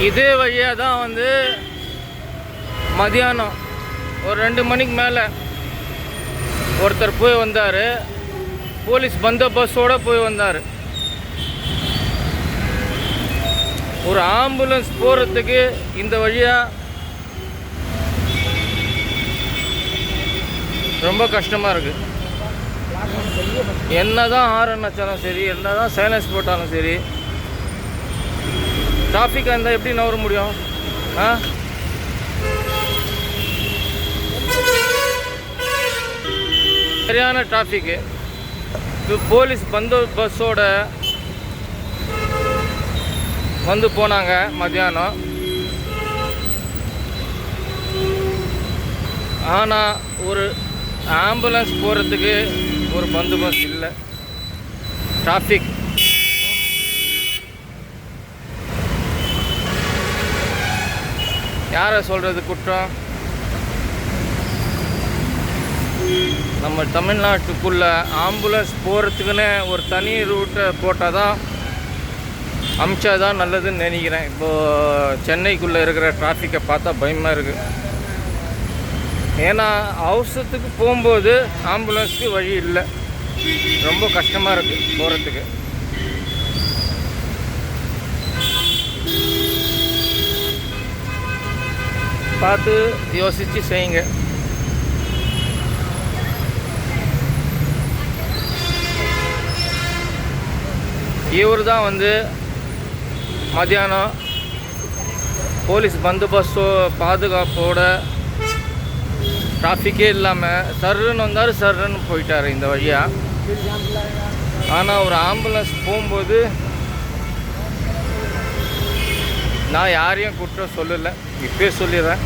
இதே வழியாக தான் வந்து மதியானம் ஒரு 2 மணிக்கு மேலே ஒருத்தர் போய் வந்தார். போலீஸ் பந்தோபஸ்தோடு போய் வந்தார். ஒரு ஆம்புலன்ஸ் போகிறதுக்கு இந்த வழியாக ரொம்ப கஷ்டமாக இருக்குது. என்ன தான் ஹாரன் அடித்தாலும் சரி, என்ன தான் சைலன்ஸ் போட்டாலும் சரி, டிராஃபிக்காக இருந்தால் எப்படி நவர முடியும்? சரியான டிராஃபிக்கு. போலீஸ் பந்தோபஸ்தோட வந்து போனாங்க மத்தியானம். ஆனால் ஒரு ஆம்புலன்ஸ் போகிறதுக்கு ஒரு பந்தோபஸ்து இல்லை. டிராஃபிக் யாரை சொல்கிறது குற்றம்? நம்ம தமிழ்நாட்டுக்குள்ளே ஆம்புலன்ஸ் போகிறதுக்குன்னு ஒரு தனி ரூட்டை போட்டால் தான், அமிச்சா தான் நல்லதுன்னு நினைக்கிறேன். இப்போது சென்னைக்குள்ளே இருக்கிற டிராஃபிக்கை பார்த்தா பயமாக இருக்குது. ஏன்னா அவசரத்துக்கு போகும்போது ஆம்புலன்ஸுக்கு வழி இல்லை, ரொம்ப கஷ்டமாக இருக்குது போகிறதுக்கு. பார்த்து யோசித்து செய்யுங்க. இவர் தான் வந்து மத்தியானம் போலீஸ் பந்தோபஸ்து பாதுகாப்போட டிராஃபிக்கே இல்லாமல் சர்ன்னு வந்தார், சர்ன்னு போயிட்டார் இந்த வழியாக. ஆனால் ஒரு ஆம்புலன்ஸ் போகும்போது நான் யாரையும் குற்றம் சொல்லலை, இப்போயே சொல்லிடுறேன்.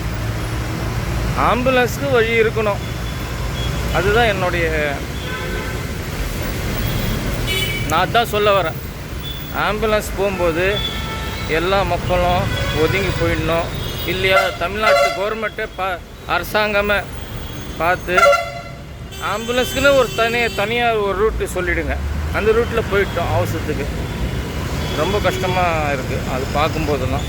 ஆம்புலன்ஸுக்கு வழி இருக்கணும், அதுதான் என்னுடைய, நான் தான் சொல்ல வரேன். ஆம்புலன்ஸ் போகும்போது எல்லா மக்களும் ஒதுங்கி போயிடணும். இல்லையா தமிழ்நாட்டு கவர்மெண்ட்டே அரசாங்கமே பார்த்து ஆம்புலன்ஸுக்குன்னு ஒரு தனியாக ஒரு ரூட்டு சொல்லிவிடுங்க. அந்த ரூட்டில் போயிட்டோம் அவசரத்துக்கு. ரொம்ப கஷ்டமாக இருக்குது அது பார்க்கும்போதெல்லாம்.